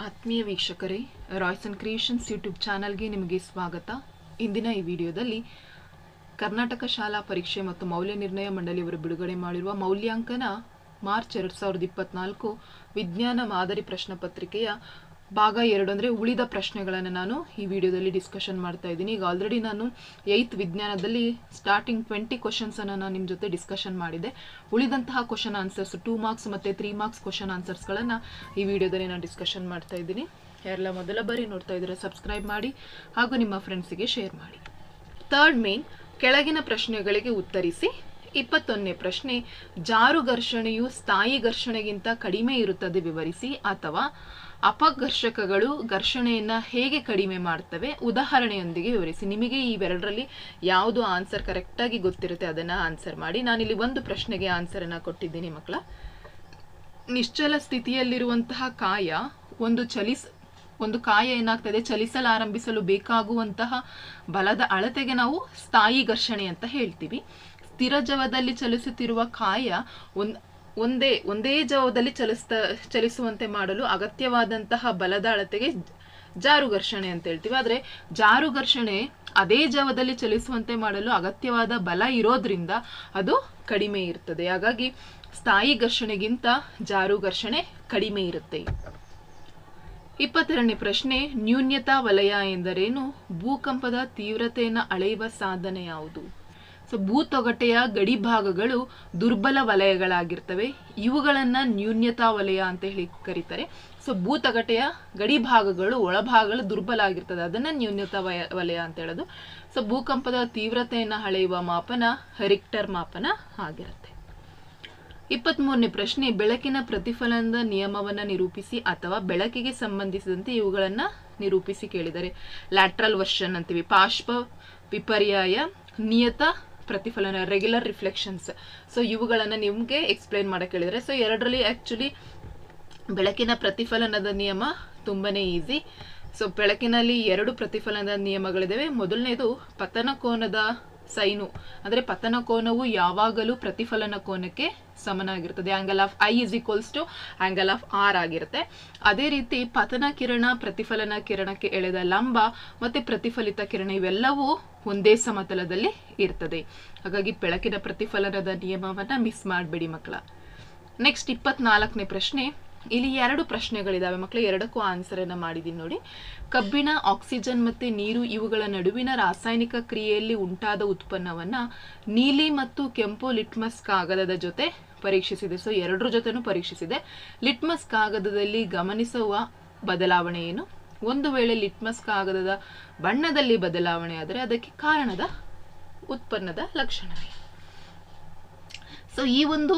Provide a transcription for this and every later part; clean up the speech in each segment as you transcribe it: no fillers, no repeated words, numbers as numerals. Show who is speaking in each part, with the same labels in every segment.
Speaker 1: ಆತ್ಮೀಯ ವೀಕ್ಷಕರೇ, Royce and creations YouTube ಚಾನಲ್ಗೆ ನಿಮಗೆ ಸ್ವಾಗತ. ಇಂದಿನ ಈ ವಿಡಿಯೋದಲ್ಲಿ ಕರ್ನಾಟಕ ಶಾಲಾ ಪರೀಕ್ಷೆ ಮತ್ತು ಮೌಲ್ಯ ನಿರ್ಣಯ ಮಂಡಳಿಯವರು ಬಿಡುಗಡೆ ಮಾಡಿರುವ ಮೌಲ್ಯಾಂಕನ ಮಾರ್ಚ್ 2024 ವಿಜ್ಞಾನ ಮಾದರಿ ಪ್ರಶ್ನೆ ಪತ್ರಿಕೆಯ ಭಾಗ 2 ಅಂದರೆ ಉಳಿದ ಪ್ರಶ್ನೆಗಳನ್ನು ನಾನು ಈ ವಿಡಿಯೋದಲ್ಲಿ ಡಿಸ್ಕಷನ್ ಮಾಡ್ತಾ ಇದ್ದೀನಿ. ಈಗ ಆಲ್ರೆಡಿ ನಾನು 8th ವಿಜ್ಞಾನದಲ್ಲಿ ಸ್ಟಾರ್ಟಿಂಗ್ 20 ಕ್ವಶನ್ಸ್ ಅನ್ನು ನಾನು ನಿಮ್ಮ ಜೊತೆ ಡಿಸ್ಕಷನ್ ಮಾಡಿದೆ. ಉಳಿದಂತಹ ಕ್ವಶನ್ ಆನ್ಸರ್ಸ್ 2 ಮಾರ್ಕ್ಸ್ ಮತ್ತು 3 ಮಾರ್ಕ್ಸ್ ಕ್ವಶನ್ ಆನ್ಸರ್ಸ್ಗಳನ್ನು ಈ ವಿಡಿಯೋದಲ್ಲಿ ನಾನು ಡಿಸ್ಕಷನ್ ಮಾಡ್ತಾ ಇದ್ದೀನಿ. ಯಾರೆಲ್ಲ ಮೊದಲ ಬಾರಿ ನೋಡ್ತಾ ಇದ್ದಾರೆ ಸಬ್ಸ್ಕ್ರೈಬ್ ಮಾಡಿ ಹಾಗೂ ನಿಮ್ಮ ಫ್ರೆಂಡ್ಸಿಗೆ ಶೇರ್ ಮಾಡಿ. ಥರ್ಡ್ ಮೇನ್, ಕೆಳಗಿನ ಪ್ರಶ್ನೆಗಳಿಗೆ ಉತ್ತರಿಸಿ. 21ನೇ ಪ್ರಶ್ನೆ, ಜಾರು ಘರ್ಷಣೆಯು ಸ್ಥಾಯಿ ಘರ್ಷಣೆಗಿಂತ ಕಡಿಮೆ ಇರುತ್ತದೆ ವಿವರಿಸಿ, ಅಥವಾ ಅಪಘರ್ಷಕಗಳು ಘರ್ಷಣೆಯನ್ನ ಹೇಗೆ ಕಡಿಮೆ ಮಾಡ್ತವೆ ಉದಾಹರಣೆಯೊಂದಿಗೆ ವಿವರಿಸಿ. ನಿಮಗೆ ಇವೆರಡರಲ್ಲಿ ಯಾವುದು ಆನ್ಸರ್ ಕರೆಕ್ಟಾಗಿ ಗೊತ್ತಿರುತ್ತೆ ಅದನ್ನ ಆನ್ಸರ್ ಮಾಡಿ. ನಾನಿಲ್ಲಿ ಒಂದು ಪ್ರಶ್ನೆಗೆ ಆನ್ಸರ್ ಅನ್ನ ಕೊಟ್ಟಿದ್ದೀನಿ ಮಕ್ಕಳ. ನಿಶ್ಚಲ ಸ್ಥಿತಿಯಲ್ಲಿರುವಂತಹ ಕಾಯ ಒಂದು ಕಾಯ ಏನಾಗ್ತದೆ, ಚಲಿಸಲಾರಂಭಿಸಲು ಬೇಕಾಗುವಂತಹ ಬಲದ ಅಳತೆಗೆ ನಾವು ಸ್ಥಾಯಿ ಘರ್ಷಣೆ ಅಂತ ಹೇಳ್ತೀವಿ. ಸ್ಥಿರ ಜವದಲ್ಲಿ ಚಲಿಸುತ್ತಿರುವ ಕಾಯ ಒಂದೇ ಜವದಲ್ಲಿ ಚಲಿಸುವಂತೆ ಮಾಡಲು ಅಗತ್ಯವಾದಂತಹ ಬಲದ ಅಳತೆಗೆ ಜಾರು ಘರ್ಷಣೆ ಅಂತ ಹೇಳ್ತೀವಿ. ಆದ್ರೆ ಜಾರು ಘರ್ಷಣೆ ಅದೇ ಜವದಲ್ಲಿ ಚಲಿಸುವಂತೆ ಮಾಡಲು ಅಗತ್ಯವಾದ ಬಲ ಇರೋದ್ರಿಂದ ಅದು ಕಡಿಮೆ ಇರ್ತದೆ. ಹಾಗಾಗಿ ಸ್ಥಾಯಿ ಘರ್ಷಣೆಗಿಂತ ಜಾರು ಘರ್ಷಣೆ ಕಡಿಮೆ ಇರುತ್ತೆ. 22ನೇ ಪ್ರಶ್ನೆ, ನ್ಯೂನ್ಯತಾ ವಲಯ ಎಂದರೇನು? ಭೂಕಂಪದ ತೀವ್ರತೆಯನ್ನು ಅಳೆಯುವ ಸಾಧನ ಯಾವುದು? ಭೂತೊಗಟೆಯ ಗಡಿ ಭಾಗಗಳು ದುರ್ಬಲ ವಲಯಗಳಾಗಿರ್ತವೆ. ಇವುಗಳನ್ನ ನ್ಯೂನ್ಯತಾ ವಲಯ ಅಂತ ಹೇಳಿ ಕರೀತಾರೆ. ಭೂತೊಗಟೆಯ ಗಡಿ ಭಾಗಗಳು ಒಳಭಾಗಗಳು ದುರ್ಬಲ ಆಗಿರ್ತದೆ, ಅದನ್ನ ನ್ಯೂನ್ಯತಾ ವಲಯ ಅಂತ ಹೇಳೋದು. ಭೂಕಂಪದ ತೀವ್ರತೆಯನ್ನು ಅಳೆಯುವ ಮಾಪನ ರಿಕ್ಟರ್ ಮಾಪನ ಆಗಿರುತ್ತೆ. 23ನೇ ಪ್ರಶ್ನೆ, ಬೆಳಕಿನ ಪ್ರತಿಫಲನದ ನಿಯಮವನ್ನ ನಿರೂಪಿಸಿ, ಅಥವಾ ಬೆಳಕಿಗೆ ಸಂಬಂಧಿಸಿದಂತೆ ಇವುಗಳನ್ನ ನಿರೂಪಿಸಿ ಕೇಳಿದರೆ. ಲ್ಯಾಟ್ರಲ್ ವರ್ಷನ್ ಅಂತೀವಿ, ಪಾರ್ಶ್ವ ವಿಪರ್ಯಾಯ, ನಿಯತ ಪ್ರತಿಫಲನ ರೆಗ್ಯುಲರ್ ರಿಫ್ಲೆಕ್ಷನ್ಸ್. ಇವುಗಳನ್ನ ನಿಮ್ಗೆ ಎಕ್ಸ್ಪ್ಲೈನ್ ಮಾಡಕ್ಕೆ ಹೇಳಿದ್ರೆ. ಎರಡರಲ್ಲಿ ಆಕ್ಚುಲಿ ಬೆಳಕಿನ ಪ್ರತಿಫಲನದ ನಿಯಮ ತುಂಬಾನೇ ಈಸಿ. ಬೆಳಕಿನಲ್ಲಿ 2 ಪ್ರತಿಫಲನದ ನಿಯಮಗಳಿದಾವೆ. ಮೊದಲನೇದು ಪತನ ಕೋನದ ಸೈನು, ಅಂದ್ರೆ ಪತನ ಕೋನವು ಯಾವಾಗಲೂ ಪ್ರತಿಫಲನ ಕೋನಕ್ಕೆ ಸಮನಾಗಿರ್ತದೆ. Angle of I is equals to angle of R ಆಗಿರುತ್ತೆ. ಅದೇ ರೀತಿ ಪತನ ಕಿರಣ ಪ್ರತಿಫಲನ ಕಿರಣಕ್ಕೆ ಎಳೆದ ಲಂಬ ಮತ್ತೆ ಪ್ರತಿಫಲಿತ ಕಿರಣ ಇವೆಲ್ಲವೂ ಒಂದೇ ಸಮತಲದಲ್ಲಿ ಇರ್ತದೆ. ಹಾಗಾಗಿ ಬೆಳಕಿನ ಪ್ರತಿಫಲನದ ನಿಯಮವನ್ನ ಮಿಸ್ ಮಾಡಬೇಡಿ ಮಕ್ಕಳ. ನೆಕ್ಸ್ಟ್ 24ನೇ ಪ್ರಶ್ನೆ, ಇಲ್ಲಿ 2 ಪ್ರಶ್ನೆಗಳಿದಾವೆ ಮಕ್ಕಳು, 2ಕ್ಕೂ ಆನ್ಸರ್ ಅನ್ನ ಮಾಡಿದೀನಿ ನೋಡಿ. ಕಬ್ಬಿಣ, ಆಕ್ಸಿಜನ್ ಮತ್ತೆ ನೀರು ಇವುಗಳ ನಡುವಿನ ರಾಸಾಯನಿಕ ಕ್ರಿಯೆಯಲ್ಲಿ ಉಂಟಾದ ಉತ್ಪನ್ನವನ್ನ ನೀಲಿ ಮತ್ತು ಕೆಂಪು ಲಿಟ್ಮಸ್ ಕಾಗದದ ಜೊತೆ ಪರೀಕ್ಷಿಸಿದೆ. ಎರಡರ ಜೊತೆನೂ ಪರೀಕ್ಷಿಸಿದೆ. ಲಿಟ್ಮಸ್ ಕಾಗದದಲ್ಲಿ ಗಮನಿಸುವ ಬದಲಾವಣೆ ಏನು? ಒಂದು ವೇಳೆ ಲಿಟ್ಮಸ್ ಕಾಗದದ ಬಣ್ಣದಲ್ಲಿ ಬದಲಾವಣೆ ಆದರೆ ಅದಕ್ಕೆ ಕಾರಣದ ಉತ್ಪನ್ನದ ಲಕ್ಷಣವೇ? ಈ ಒಂದು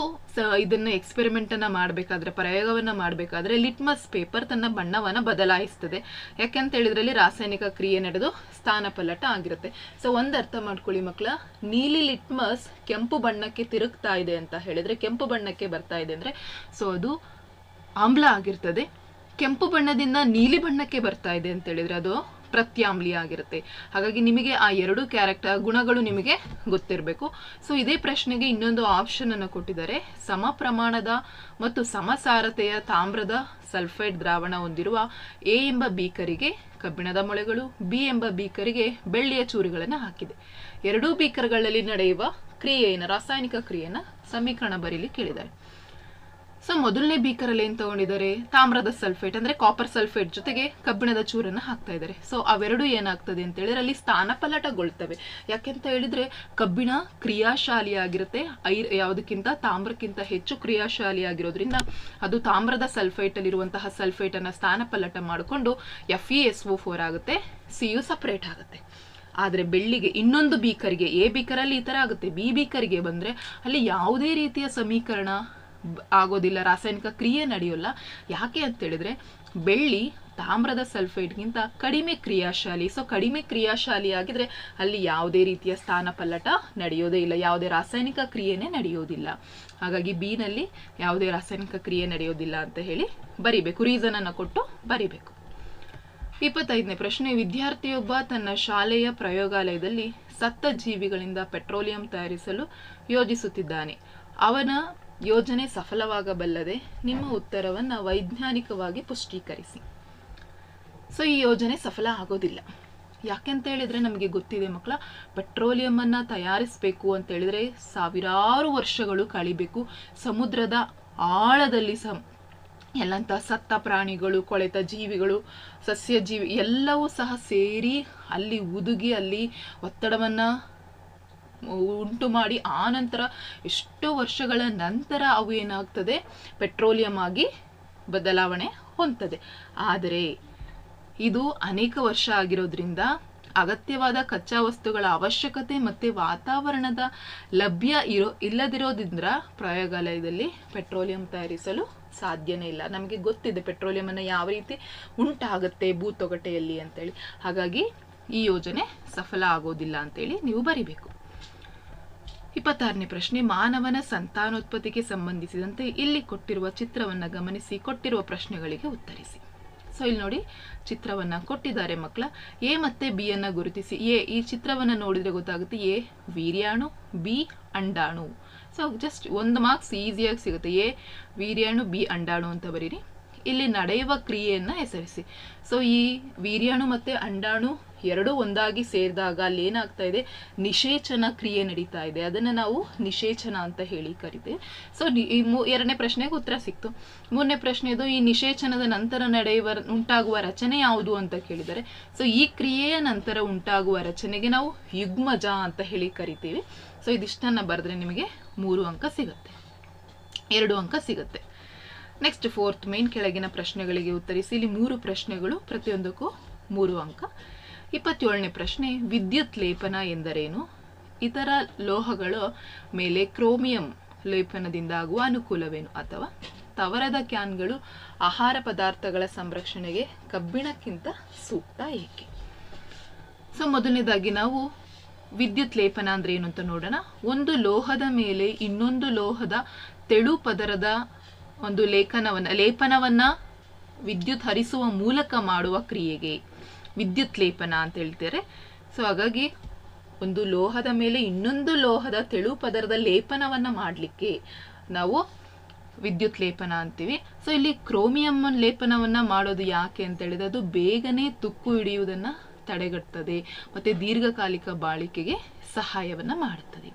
Speaker 1: ಇದನ್ನ ಎಕ್ಸ್ಪೆರಿಮೆಂಟ್ ಅನ್ನ ಮಾಡಬೇಕಾದ್ರೆ, ಪ್ರಯೋಗವನ್ನ ಮಾಡಬೇಕಾದ್ರೆ ಲಿಟ್ಮಸ್ ಪೇಪರ್ ತನ್ನ ಬಣ್ಣವನ್ನ ಬದಲಾಯಿಸ್ತದೆ. ಯಾಕೆಂತ ಹೇಳಿದ್ರಲ್ಲಿ ರಾಸಾಯನಿಕ ಕ್ರಿಯೆ ನಡೆದು ಸ್ಥಾನಪಲ್ಲಟ ಆಗಿರುತ್ತೆ. ಒಂದ್ ಅರ್ಥ ಮಾಡ್ಕೊಳ್ಳಿ ಮಕ್ಕಳ, ನೀಲಿ ಲಿಟ್ಮಸ್ ಕೆಂಪು ಬಣ್ಣಕ್ಕೆ ತಿರುಗ್ತಾ ಇದೆ ಅಂತ ಹೇಳಿದ್ರೆ, ಕೆಂಪು ಬಣ್ಣಕ್ಕೆ ಬರ್ತಾ ಇದೆ ಅಂದ್ರೆ ಅದು ಆಮ್ಲ ಆಗಿರ್ತದೆ. ಕೆಂಪು ಬಣ್ಣದಿಂದ ನೀಲಿ ಬಣ್ಣಕ್ಕೆ ಬರ್ತಾ ಇದೆ ಅಂತ ಹೇಳಿದ್ರೆ ಅದು ಪ್ರತ್ಯಾಮ್ಲೀಯ ಆಗಿರುತ್ತೆ. ಹಾಗಾಗಿ ನಿಮಗೆ ಆ 2 ಕ್ಯಾರೆಕ್ಟರ್ ಗುಣಗಳು ನಿಮಗೆ ಗೊತ್ತಿರಬೇಕು. ಇದೇ ಪ್ರಶ್ನೆಗೆ ಇನ್ನೊಂದು ಆಪ್ಷನ್ ಅನ್ನು ಕೊಟ್ಟಿದ್ದಾರೆ. ಸಮ ಪ್ರಮಾಣದ ಮತ್ತು ಸಮಸಾರತೆಯ ತಾಮ್ರದ ಸಲ್ಫೈಡ್ ದ್ರಾವಣ ಹೊಂದಿರುವ ಎ ಎಂಬ ಬೀಕರಿಗೆ ಕಬ್ಬಿಣದ ಮೊಳೆಗಳು, ಬಿ ಎಂಬ ಬೀಕರಿಗೆ ಬೆಳ್ಳಿಯ ಚೂರುಗಳನ್ನು ಹಾಕಿದೆ. 2 ಬೀಕರ್ಗಳಲ್ಲಿ ನಡೆಯುವ ಕ್ರಿಯೆಯನ್ನು, ರಾಸಾಯನಿಕ ಕ್ರಿಯೆಯನ್ನ ಸಮೀಕರಣ ಬರೀಲಿ ಕೇಳಿದ್ದಾರೆ. ಮೊದಲನೇ ಬೀಕರಲ್ಲಿ ಏನ್ ತಗೊಂಡಿದ್ದಾರೆ? ತಾಮ್ರದ ಸಲ್ಫೇಟ್ ಅಂದ್ರೆ ಕಾಪರ್ ಸಲ್ಫೇಟ್ ಜೊತೆಗೆ ಕಬ್ಬಿಣದ ಚೂರನ್ನ ಹಾಕ್ತಾ ಇದ್ದಾರೆ. ಅವೆರಡು ಏನಾಗ್ತದೆ ಅಂತ ಹೇಳಿದ್ರೆ ಅಲ್ಲಿ ಸ್ಥಾನಪಲ್ಲಟಗೊಳ್ತವೆ. ಯಾಕೆಂತ ಹೇಳಿದ್ರೆ ಕಬ್ಬಿಣ ಕ್ರಿಯಾಶಾಲಿಯಾಗಿರುತ್ತೆ, ಯಾವುದಕ್ಕಿಂತ ತಾಮ್ರಕ್ಕಿಂತ ಹೆಚ್ಚು ಕ್ರಿಯಾಶಾಲಿಯಾಗಿರೋದ್ರಿಂದ ಅದು ತಾಮ್ರದ ಸಲ್ಫೇಟ್ ಅಲ್ಲಿರುವಂತಹ ಸಲ್ಫೇಟ್ ಅನ್ನ ಸ್ಥಾನಪಲ್ಲಟ ಮಾಡಿಕೊಂಡು FeSO4 ಆಗುತ್ತೆ, ಸಿಯು ಸಪರೇಟ್ ಆಗುತ್ತೆ. ಆದ್ರೆ ಬೆಳ್ಳಿಗೆ ಇನ್ನೊಂದು ಬೀಕರ್ಗೆ, ಎ ಬೀಕರಲ್ಲಿ ಈ ತರ ಆಗುತ್ತೆ, ಬಿ ಬೀಕರ್ಗೆ ಬಂದ್ರೆ ಅಲ್ಲಿ ಯಾವುದೇ ರೀತಿಯ ಸಮೀಕರಣ ಆಗೋದಿಲ್ಲ, ರಾಸಾಯನಿಕ ಕ್ರಿಯೆ ನಡೆಯೋಲ್ಲ. ಯಾಕೆ ಅಂತ ಹೇಳಿದ್ರೆ ಬೆಳ್ಳಿ ತಾಮ್ರದ ಸಲ್ಫೇಟ್ಗಿಂತ ಕಡಿಮೆ ಕ್ರಿಯಾಶಾಲಿ. ಕಡಿಮೆ ಕ್ರಿಯಾಶಾಲಿ ಆಗಿದ್ರೆ ಅಲ್ಲಿ ಯಾವುದೇ ರೀತಿಯ ಸ್ಥಾನಪಲ್ಲಟ ನಡೆಯೋದೇ ಇಲ್ಲ, ಯಾವುದೇ ರಾಸಾಯನಿಕ ಕ್ರಿಯೆನೇ ನಡೆಯೋದಿಲ್ಲ. ಹಾಗಾಗಿ ಬಿ ನಲ್ಲಿ ಯಾವುದೇ ರಾಸಾಯನಿಕ ಕ್ರಿಯೆ ನಡೆಯೋದಿಲ್ಲ ಅಂತ ಹೇಳಿ ಬರಿಬೇಕು, ರೀಸನ್ ಅನ್ನ ಕೊಟ್ಟು ಬರಿಬೇಕು. 25ನೇ ಪ್ರಶ್ನೆ, ವಿದ್ಯಾರ್ಥಿಯೊಬ್ಬ ತನ್ನ ಶಾಲೆಯ ಪ್ರಯೋಗಾಲಯದಲ್ಲಿ ಸತ್ತ ಜೀವಿಗಳಿಂದ ಪೆಟ್ರೋಲಿಯಂ ತಯಾರಿಸಲು ಯೋಜಿಸುತ್ತಿದ್ದಾನೆ. ಅವನ ಯೋಜನೆ ಸಫಲವಾಗಬಲ್ಲದೆ? ನಿಮ್ಮ ಉತ್ತರವನ್ನ ವೈಜ್ಞಾನಿಕವಾಗಿ ಪುಷ್ಟೀಕರಿಸಿ. ಸೊ ಈ ಯೋಜನೆ ಸಫಲ ಆಗೋದಿಲ್ಲ. ಯಾಕೆಂತ ಹೇಳಿದ್ರೆ ನಮಗೆ ಗೊತ್ತಿದೆ ಮಕ್ಕಳ, ಪೆಟ್ರೋಲಿಯಂ ತಯಾರಿಸಬೇಕು ಅಂತ ಹೇಳಿದ್ರೆ ಸಾವಿರಾರು ವರ್ಷಗಳು ಕಳಿಬೇಕು. ಸಮುದ್ರದ ಆಳದಲ್ಲಿ ಎಲ್ಲಂತ ಸತ್ತ ಪ್ರಾಣಿಗಳು, ಕೊಳೆತ ಜೀವಿಗಳು, ಸಸ್ಯ ಜೀವಿ ಎಲ್ಲವೂ ಸಹ ಸೇರಿ ಅಲ್ಲಿ ಉದುಗಿ ಅಲ್ಲಿ ಒತ್ತಡವನ್ನ ಉಂಟು ಮಾಡಿ ಆ ನಂತರ ಎಷ್ಟೋ ವರ್ಷಗಳ ನಂತರ ಅವು ಏನಾಗ್ತದೆ, ಪೆಟ್ರೋಲಿಯಂ ಆಗಿ ಬದಲಾವಣೆ ಹೊಂದ್ತದೆ. ಆದರೆ ಇದು ಅನೇಕ ವರ್ಷ ಆಗಿರೋದ್ರಿಂದ ಅಗತ್ಯವಾದ ಕಚ್ಚಾ ವಸ್ತುಗಳ ಅವಶ್ಯಕತೆ ಮತ್ತೆ ವಾತಾವರಣದ ಇಲ್ಲದಿರೋದ್ರಿಂದ ಪ್ರಯೋಗಾಲಯದಲ್ಲಿ ಪೆಟ್ರೋಲಿಯಂ ತಯಾರಿಸಲು ಸಾಧ್ಯನೇ ಇಲ್ಲ. ನಮಗೆ ಗೊತ್ತಿದೆ ಪೆಟ್ರೋಲಿಯಂ ಯಾವ ರೀತಿ ಉಂಟಾಗುತ್ತೆ ಭೂತೊಗಟೆಯಲ್ಲಿ ಅಂತೇಳಿ. ಹಾಗಾಗಿ ಈ ಯೋಜನೆ ಸಫಲ ಆಗೋದಿಲ್ಲ ಅಂತೇಳಿ ನೀವು ಬರಿಬೇಕು. 26ನೇ ಪ್ರಶ್ನೆ, ಮಾನವನ ಸಂತಾನೋತ್ಪತ್ತಿಗೆ ಸಂಬಂಧಿಸಿದಂತೆ ಇಲ್ಲಿ ಕೊಟ್ಟಿರುವ ಚಿತ್ರವನ್ನ ಗಮನಿಸಿ ಕೊಟ್ಟಿರುವ ಪ್ರಶ್ನೆಗಳಿಗೆ ಉತ್ತರಿಸಿ. ಸೊ ಇಲ್ಲಿ ನೋಡಿ, ಚಿತ್ರವನ್ನ ಕೊಟ್ಟಿದ್ದಾರೆ ಮಕ್ಕಳ. ಎ ಮತ್ತೆ ಬಿ ಅನ್ನ ಗುರುತಿಸಿ. ಈ ಚಿತ್ರವನ್ನ ನೋಡಿದ್ರೆ ಗೊತ್ತಾಗುತ್ತೆ, ಎ ವೀರ್ಯಾಣು, ಬಿ ಅಂಡಾಣು. ಸೊ ಜಸ್ಟ್ 1 ಮಾರ್ಕ್ಸ್ ಈಸಿಯಾಗಿ ಸಿಗುತ್ತೆ. ಎ ವೀರ್ಯಾಣು, ಬಿ ಅಂಡಾಣು ಅಂತ ಬರೀರಿ. ಇಲ್ಲಿ ನಡೆಯುವ ಕ್ರಿಯೆಯನ್ನ ಹೆಸರಿಸಿ. ಸೊ ಈ ವೀರ್ಯಾಣು ಮತ್ತೆ ಅಂಡಾಣು ಎರಡೂ ಒಂದಾಗಿ ಸೇರಿದಾಗ ಅಲ್ಲಿ ಏನಾಗ್ತಾ ಇದೆ, ನಿಷೇಚನ ಕ್ರಿಯೆ ನಡೀತಾ ಇದೆ. ಅದನ್ನ ನಾವು ನಿಷೇಚನ ಅಂತ ಹೇಳಿ ಕರಿತೇವೆ. ಸೊ 2ನೇ ಪ್ರಶ್ನೆಗೆ ಉತ್ತರ ಸಿಕ್ತು. 3ನೇ ಪ್ರಶ್ನೆದು, ಈ ನಿಷೇಚನದ ನಂತರ ಉಂಟಾಗುವ ರಚನೆ ಯಾವುದು ಅಂತ ಕೇಳಿದರೆ, ಸೊ ಈ ಕ್ರಿಯೆಯ ನಂತರ ಉಂಟಾಗುವ ರಚನೆಗೆ ನಾವು ಯುಗ್ಮಜ ಅಂತ ಹೇಳಿ ಕರಿತೀವಿ. ಸೊ ಇದಿಷ್ಟನ್ನ ಬರೆದ್ರೆ ನಿಮಗೆ 3 ಅಂಕ ಸಿಗುತ್ತೆ, 2 ಅಂಕ ಸಿಗುತ್ತೆ. ನೆಕ್ಸ್ಟ್ 4th ಮೇನ್, ಕೆಳಗಿನ ಪ್ರಶ್ನೆಗಳಿಗೆ ಉತ್ತರಿಸಿ. ಇಲ್ಲಿ 3 ಪ್ರಶ್ನೆಗಳು, ಪ್ರತಿಯೊಂದಕ್ಕೂ 3 ಅಂಕ. 27ನೇ ಪ್ರಶ್ನೆ, ವಿದ್ಯುತ್ ಲೇಪನ ಎಂದರೇನು? ಇತರ ಲೋಹಗಳ ಮೇಲೆ ಕ್ರೋಮಿಯಂ ಲೇಪನದಿಂದ ಆಗುವ ಅನುಕೂಲವೇನು? ಅಥವಾ ತವರದ ಕ್ಯಾನ್ಗಳು ಆಹಾರ ಪದಾರ್ಥಗಳ ಸಂರಕ್ಷಣೆಗೆ ಕಬ್ಬಿಣಕ್ಕಿಂತ ಸೂಕ್ತ ಏಕೆ? ಸೊ ಮೊದಲನೇದಾಗಿ ನಾವು ವಿದ್ಯುತ್ ಲೇಪನ ಅಂದ್ರೆ ಏನು ಅಂತ ನೋಡೋಣ. ಒಂದು ಲೋಹದ ಮೇಲೆ ಇನ್ನೊಂದು ಲೋಹದ ತೆಳು ಪದರದ ಒಂದು ಲೇಪನವನ್ನ ವಿದ್ಯುತ್ ಹರಿಸುವ ಮೂಲಕ ಮಾಡುವ ಕ್ರಿಯೆಗೆ ವಿದ್ಯುತ್ ಲೇಪನ ಅಂತ ಹೇಳ್ತಾರೆ. ಸೊ ಹಾಗಾಗಿ ಒಂದು ಲೋಹದ ಮೇಲೆ ಇನ್ನೊಂದು ಲೋಹದ ತೆಳು ಪದರದ ಲೇಪನವನ್ನ ಮಾಡಲಿಕ್ಕೆ ನಾವು ವಿದ್ಯುತ್ ಲೇಪನ ಅಂತೀವಿ. ಸೊ ಇಲ್ಲಿ ಕ್ರೋಮಿಯಂ ಲೇಪನವನ್ನ ಮಾಡೋದು ಯಾಕೆ ಅಂತ ಹೇಳಿದ್ರೆ, ಅದು ಬೇಗನೆ ತುಕ್ಕು ಹಿಡಿಯುವುದನ್ನ ತಡೆಗಟ್ಟುತ್ತದೆ ಮತ್ತೆ ದೀರ್ಘಕಾಲಿಕ ಬಾಳಿಕೆಗೆ ಸಹಾಯವನ್ನ ಮಾಡುತ್ತದೆ.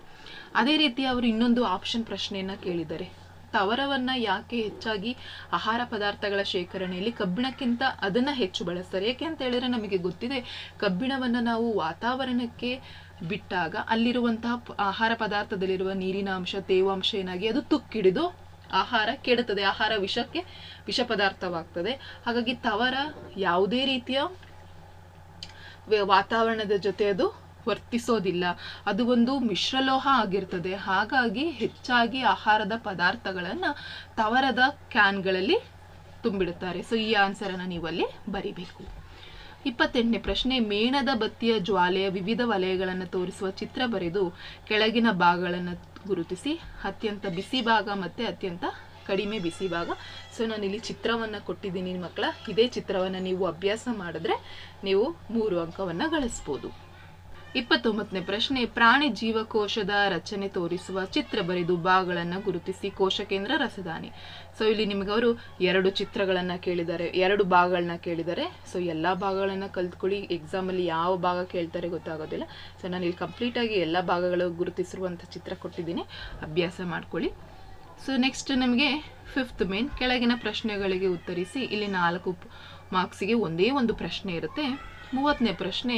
Speaker 1: ಅದೇ ರೀತಿ ಅವರು ಇನ್ನೊಂದು ಆಪ್ಷನ್ ಪ್ರಶ್ನೆಯನ್ನ ಕೇಳಿದ್ದಾರೆ, ತವರವನ್ನ ಯಾಕೆ ಹೆಚ್ಚಾಗಿ ಆಹಾರ ಪದಾರ್ಥಗಳ ಶೇಖರಣೆಯಲ್ಲಿ ಕಬ್ಬಿಣಕ್ಕಿಂತ ಅದನ್ನ ಹೆಚ್ಚು ಬಳಸ್ತಾರೆ? ಯಾಕೆ ಅಂತ ಹೇಳಿದ್ರೆ ನಮಗೆ ಗೊತ್ತಿದೆ, ಕಬ್ಬಿಣವನ್ನ ನಾವು ವಾತಾವರಣಕ್ಕೆ ಬಿಟ್ಟಾಗ ಅಲ್ಲಿರುವಂತಹ ಆಹಾರ ಪದಾರ್ಥದಲ್ಲಿರುವ ನೀರಿನ ಅಂಶ, ತೇವಾಂಶ ಏನಾಗಿ ಅದು ತುಕ್ಕಿಡಿದು ಆಹಾರ ಕೆಡುತ್ತದೆ, ಆಹಾರ ವಿಷ ಪದಾರ್ಥವಾಗ್ತದೆ. ಹಾಗಾಗಿ ತವರ ಯಾವುದೇ ರೀತಿಯ ವಾತಾವರಣದ ಜೊತೆ ಅದು ವರ್ತಿಸೋದಿಲ್ಲ, ಅದು ಒಂದು ಮಿಶ್ರಲೋಹ ಆಗಿರ್ತದೆ. ಹಾಗಾಗಿ ಹೆಚ್ಚಾಗಿ ಆಹಾರದ ಪದಾರ್ಥಗಳನ್ನ ತವರದ ಕ್ಯಾನ್ಗಳಲ್ಲಿ ತುಂಬಿಡುತ್ತಾರೆ. ಸೊ ಈ ಆನ್ಸರ್ ಅನ್ನ ನೀವು ಅಲ್ಲಿ ಬರಿಬೇಕು. 28ನೇ ಪ್ರಶ್ನೆ, ಮೇಣದ ಬತ್ತಿಯ ಜ್ವಾಲೆಯ ವಿವಿಧ ವಲಯಗಳನ್ನು ತೋರಿಸುವ ಚಿತ್ರ ಬರೆದು ಕೆಳಗಿನ ಭಾಗಗಳನ್ನು ಗುರುತಿಸಿ. ಅತ್ಯಂತ ಬಿಸಿ ಭಾಗ ಮತ್ತೆ ಅತ್ಯಂತ ಕಡಿಮೆ ಬಿಸಿ ಭಾಗ. ಸೊ ನಾನು ಇಲ್ಲಿ ಚಿತ್ರವನ್ನ ಕೊಟ್ಟಿದ್ದೀನಿ ಮಕ್ಕಳ. ಇದೇ ಚಿತ್ರವನ್ನ ನೀವು ಅಭ್ಯಾಸ ಮಾಡಿದ್ರೆ ನೀವು 3 ಅಂಕವನ್ನ ಗಳಿಸಬಹುದು. 29ನೇ ಪ್ರಶ್ನೆ, ಪ್ರಾಣಿ ಜೀವಕೋಶದ ರಚನೆ ತೋರಿಸುವ ಚಿತ್ರ ಬರೆದು ಭಾಗಗಳನ್ನು ಗುರುತಿಸಿ. ಕೋಶ ಕೇಂದ್ರ, ರಸದಾನಿ. ಸೊ ಇಲ್ಲಿ ನಿಮಗೆ ಅವರು 2 ಚಿತ್ರಗಳನ್ನ ಕೇಳಿದ್ದಾರೆ, 2 ಭಾಗಗಳನ್ನ ಕೇಳಿದ್ದಾರೆ. ಸೊ ಎಲ್ಲಾ ಭಾಗಗಳನ್ನ ಕಲ್ತ್ಕೊಳ್ಳಿ. ಎಕ್ಸಾಮ್ ಅಲ್ಲಿ ಯಾವ ಭಾಗ ಕೇಳ್ತಾರೆ ಗೊತ್ತಾಗೋದಿಲ್ಲ. ಸೊ ನಾನು ಇಲ್ಲಿ ಕಂಪ್ಲೀಟ್ ಆಗಿ ಎಲ್ಲಾ ಭಾಗಗಳು ಗುರುತಿಸಿರುವಂತ ಚಿತ್ರ ಕೊಟ್ಟಿದ್ದೀನಿ, ಅಭ್ಯಾಸ ಮಾಡ್ಕೊಳ್ಳಿ. ಸೊ ನೆಕ್ಸ್ಟ್ ನಮಗೆ 5th ಮೇನ್, ಕೆಳಗಿನ ಪ್ರಶ್ನೆಗಳಿಗೆ ಉತ್ತರಿಸಿ. ಇಲ್ಲಿ 4 ಮಾರ್ಕ್ಸಿಗೆ ಒಂದೇ ಒಂದು ಪ್ರಶ್ನೆ ಇರುತ್ತೆ. 30ನೇ ಪ್ರಶ್ನೆ,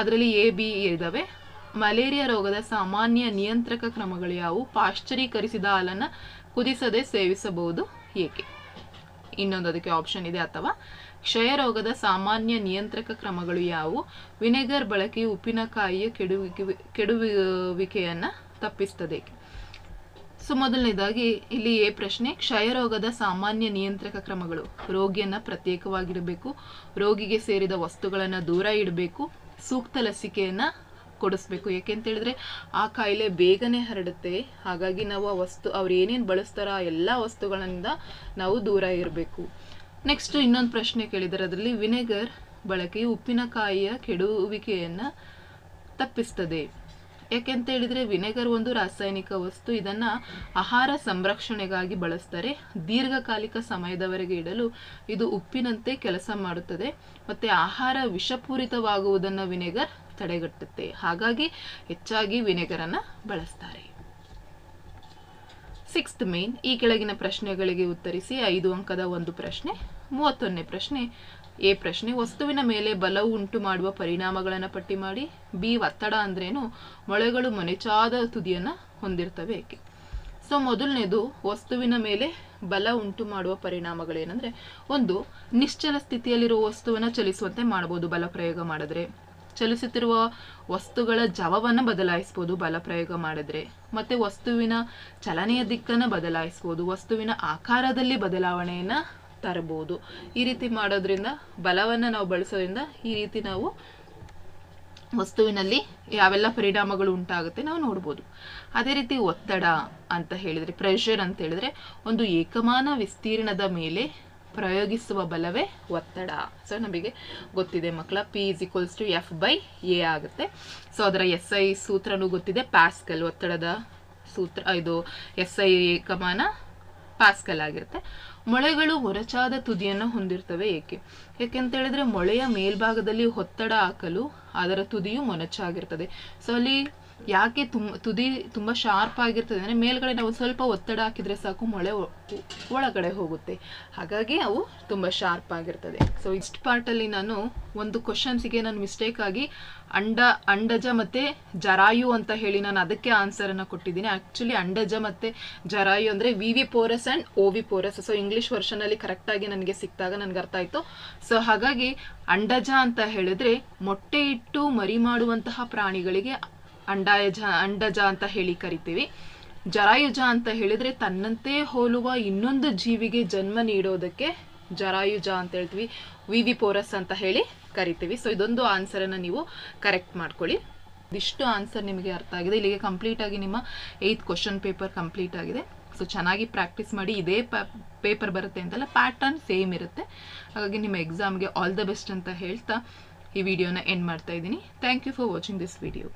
Speaker 1: ಅದರಲ್ಲಿ ಎ ಬಿ ಇದಾವೆ. ಮಲೇರಿಯಾ ರೋಗದ ಸಾಮಾನ್ಯ ನಿಯಂತ್ರಕ ಕ್ರಮಗಳು ಯಾವುವು? ಪಾಶ್ಚರೀಕರಿಸಿದ ಹಾಲನ್ನ ಕುದಿಸದೆ ಸೇವಿಸಬಹುದು, ಏಕೆ? ಇನ್ನೊಂದು ಅದಕ್ಕೆ ಆಪ್ಷನ್ ಇದೆ. ಅಥವಾ ಕ್ಷಯ ರೋಗದ ಸಾಮಾನ್ಯ ನಿಯಂತ್ರಕ ಕ್ರಮಗಳು ಯಾವುವು? ವಿನೆಗರ್ ಬಳಕೆಯು ಉಪ್ಪಿನಕಾಯಿಯ ಕೆಡುವಿಕೆಯನ್ನ ತಪ್ಪಿಸ್ತದೆ. ಸೊ ಮೊದಲನೇದಾಗಿ ಇಲ್ಲಿ ಎ ಪ್ರಶ್ನೆ, ಕ್ಷಯ ರೋಗದ ಸಾಮಾನ್ಯ ನಿಯಂತ್ರಕ ಕ್ರಮಗಳು. ರೋಗಿಯನ್ನ ಪ್ರತ್ಯೇಕವಾಗಿಡಬೇಕು, ರೋಗಿಗೆ ಸೇರಿದ ವಸ್ತುಗಳನ್ನ ದೂರ ಇಡಬೇಕು, ಸೂಕ್ತ ಲಸಿಕೆಯನ್ನ ಕೊಡಿಸ್ಬೇಕು. ಯಾಕೆಂತ ಹೇಳಿದ್ರೆ ಆ ಕಾಯಿಲೆ ಬೇಗನೆ ಹರಡುತ್ತೆ. ಹಾಗಾಗಿ ನಾವು ಅವ್ರು ಏನೇನು ಬಳಸ್ತಾರ ಆ ಎಲ್ಲ ವಸ್ತುಗಳಿಂದ ನಾವು ದೂರ ಇರಬೇಕು. ನೆಕ್ಸ್ಟ್ ಇನ್ನೊಂದು ಪ್ರಶ್ನೆ ಕೇಳಿದರೆ, ಅದರಲ್ಲಿ ವಿನೆಗರ್ ಬಳಕೆಯು ಉಪ್ಪಿನಕಾಯಿಯ ಕೆಡುವಿಕೆಯನ್ನ ತಪ್ಪಿಸ್ತದೆ. ಯಾಕೆಂತ ಹೇಳಿದ್ರೆ ವಿನೆಗರ್ ಒಂದು ರಾಸಾಯನಿಕ ವಸ್ತು, ಇದನ್ನ ಆಹಾರ ಸಂರಕ್ಷಣೆಗಾಗಿ ಬಳಸ್ತಾರೆ. ದೀರ್ಘಕಾಲಿಕ ಸಮಯದವರೆಗೆ ಇಡಲು ಇದು ಉಪ್ಪಿನಂತೆ ಕೆಲಸ ಮಾಡುತ್ತದೆ. ಮತ್ತೆ ಆಹಾರ ವಿಷಪೂರಿತವಾಗುವುದನ್ನ ವಿನೆಗರ್ ತಡೆಗಟ್ಟುತ್ತೆ. ಹಾಗಾಗಿ ಹೆಚ್ಚಾಗಿ ವಿನೆಗರ್ ಅನ್ನ ಬಳಸ್ತಾರೆ. 6th ಮೇನ್, ಈ ಕೆಳಗಿನ ಪ್ರಶ್ನೆಗಳಿಗೆ ಉತ್ತರಿಸಿ. 5 ಅಂಕದ ಒಂದು ಪ್ರಶ್ನೆ. 31ನೇ ಪ್ರಶ್ನೆ, ಎ ಪ್ರಶ್ನೆ, ವಸ್ತುವಿನ ಮೇಲೆ ಬಲವು ಉಂಟು ಮಾಡುವ ಪರಿಣಾಮಗಳನ್ನು ಪಟ್ಟಿ ಮಾಡಿ. ಬಿ, ಒತ್ತಡ ಅಂದ್ರೇನು? ಮೊಳೆಗಳು ಮೊನಚಾದ ತುದಿಯನ್ನ ಹೊಂದಿರ್ತವೆ ಏಕೆ? ಸೊ ಮೊದಲನೇದು, ವಸ್ತುವಿನ ಮೇಲೆ ಬಲ ಉಂಟು ಮಾಡುವ ಪರಿಣಾಮಗಳೇನಂದ್ರೆ, ಒಂದು, ನಿಶ್ಚಲ ಸ್ಥಿತಿಯಲ್ಲಿರುವ ವಸ್ತುವನ್ನ ಚಲಿಸುವಂತೆ ಮಾಡಬಹುದು ಬಲ ಪ್ರಯೋಗ ಮಾಡಿದ್ರೆ. ಚಲಿಸುತ್ತಿರುವ ವಸ್ತುಗಳ ಜವವನ್ನು ಬದಲಾಯಿಸಬಹುದು ಬಲ ಪ್ರಯೋಗ ಮಾಡಿದ್ರೆ. ಮತ್ತೆ ವಸ್ತುವಿನ ಚಲನೆಯ ದಿಕ್ಕನ್ನು ಬದಲಾಯಿಸಬಹುದು, ವಸ್ತುವಿನ ಆಕಾರದಲ್ಲಿ ಬದಲಾವಣೆಯನ್ನ ತರಬಹುದು. ಈ ರೀತಿ ಮಾಡೋದ್ರಿಂದ, ಬಲವನ್ನ ನಾವು ಬಳಸೋದ್ರಿಂದ ಈ ರೀತಿ ನಾವು ವಸ್ತುವಿನಲ್ಲಿ ಯಾವೆಲ್ಲ ಪರಿಣಾಮಗಳು ಉಂಟಾಗುತ್ತೆ ನಾವು ನೋಡ್ಬೋದು. ಅದೇ ರೀತಿ ಒತ್ತಡ ಅಂತ ಹೇಳಿದ್ರೆ, ಪ್ರೆಷರ್ ಅಂತ ಹೇಳಿದ್ರೆ, ಒಂದು ಏಕಮಾನ ವಿಸ್ತೀರ್ಣದ ಮೇಲೆ ಪ್ರಯೋಗಿಸುವ ಬಲವೇ ಒತ್ತಡ. ಸೊ ನಮಗೆ ಗೊತ್ತಿದೆ ಮಕ್ಕಳ, P=F/A ಆಗುತ್ತೆ. ಸೊ ಅದರ SI ಸೂತ್ರನೂ ಗೊತ್ತಿದೆ, ಪ್ಯಾಸ್ಕಲ್. ಒತ್ತಡದ ಸೂತ್ರ ಇದು SI ಏಕಮಾನ ಪ್ಯಾಸ್ಕಲ್ ಆಗಿರುತ್ತೆ. ಮೊಳೆಗಳು ಮೊರಚಾದ ತುದಿಯನ್ನು ಹೊಂದಿರ್ತವೆ ಏಕೆ? ಯಾಕೆಂತ ಹೇಳಿದ್ರೆ, ಮೊಳೆಯ ಮೇಲ್ಭಾಗದಲ್ಲಿ ಒತ್ತಡ ಹಾಕಲು ಅದರ ತುದಿಯು ಮೊನಚಾಗಿರ್ತದೆ. ಸೊ ಅಲ್ಲಿ ಯಾಕೆ ತುದಿ ತುಂಬಾ ಶಾರ್ಪ್ ಆಗಿರ್ತದೆ ಅಂದ್ರೆ, ಮೇಲ್ಗಡೆ ನಾವು ಸ್ವಲ್ಪ ಒತ್ತಡ ಹಾಕಿದ್ರೆ ಸಾಕು ಮೊಳೆ ಒಳಗಡೆ ಹೋಗುತ್ತೆ. ಹಾಗಾಗಿ ಅವು ತುಂಬಾ ಶಾರ್ಪ್ ಆಗಿರ್ತದೆ. ಸೊ ಇಷ್ಟು ಪಾರ್ಟ್ ಅಲ್ಲಿ ನಾನು ಒಂದು ಕ್ವಶನ್ಸ್ಗೆ ನಾನು ಮಿಸ್ಟೇಕ್ ಆಗಿ ಅಂಡಜ ಮತ್ತೆ ಜರಾಯು ಅಂತ ಹೇಳಿ ನಾನು ಅದಕ್ಕೆ ಆನ್ಸರ್ ಅನ್ನ ಕೊಟ್ಟಿದ್ದೀನಿ. ಆಕ್ಚುಲಿ ಅಂಡಜ ಮತ್ತೆ ಜರಾಯು ಅಂದ್ರೆ ವಿವಿಪೋರಸ್ ಅಂಡ್ ಓವಿಪೋರಸ್. ಸೊ ಇಂಗ್ಲಿಷ್ ವರ್ಷನ್ ಅಲ್ಲಿ ಕರೆಕ್ಟ್ ಆಗಿ ನನಗೆ ಸಿಕ್ತಾಗ ನನ್ಗೆ ಅರ್ಥ ಆಯ್ತು. ಸೊ ಹಾಗಾಗಿ ಅಂಡಜ ಅಂತ ಹೇಳಿದ್ರೆ ಮೊಟ್ಟೆ ಇಟ್ಟು ಮರಿ ಮಾಡುವಂತಹ ಪ್ರಾಣಿಗಳಿಗೆ ಅಂಡಜ ಅಂತ ಹೇಳಿ ಕರಿತೀವಿ. ಜರಾಯುಜ ಅಂತ ಹೇಳಿದ್ರೆ ತನ್ನಂತೆ ಹೋಲುವ ಇನ್ನೊಂದು ಜೀವಿಗೆ ಜನ್ಮ ನೀಡೋದಕ್ಕೆ ಜರಾಯುಜ ಅಂತ ಹೇಳ್ತೀವಿ. ವಿವಿಪೋರಸ್ ಅಂತ ಹೇಳಿ ಕರಿತೀವಿ. ಸೊ ಇದೊಂದು ಆನ್ಸರ್ ಅನ್ನ ನೀವು ಕರೆಕ್ಟ್ ಮಾಡ್ಕೊಳ್ಳಿ. ಇದಿಷ್ಟು ಆನ್ಸರ್ ನಿಮಗೆ ಅರ್ಥ ಆಗಿದೆ. ಇಲ್ಲಿಗೆ ಕಂಪ್ಲೀಟ್ ಆಗಿ ನಿಮ್ಮ 8th ಕ್ವಶನ್ ಪೇಪರ್ ಕಂಪ್ಲೀಟ್ ಆಗಿದೆ. ಸೊ ಚೆನ್ನಾಗಿ ಪ್ರಾಕ್ಟೀಸ್ ಮಾಡಿ. ಇದೇ ಪೇಪರ್ ಬರುತ್ತೆ ಅಂತಲ್ಲ, ಪ್ಯಾಟರ್ನ್ ಸೇಮ್ ಇರುತ್ತೆ. ಹಾಗಾಗಿ ನಿಮ್ಮ ಎಕ್ಸಾಮ್ಗೆ ಆಲ್ ದ ಬೆಸ್ಟ್ ಅಂತ ಹೇಳ್ತಾ ಈ ವಿಡಿಯೋನ ಎಂಡ್ ಮಾಡ್ತಾ ಇದ್ದೀನಿ. Thank you for watching this video.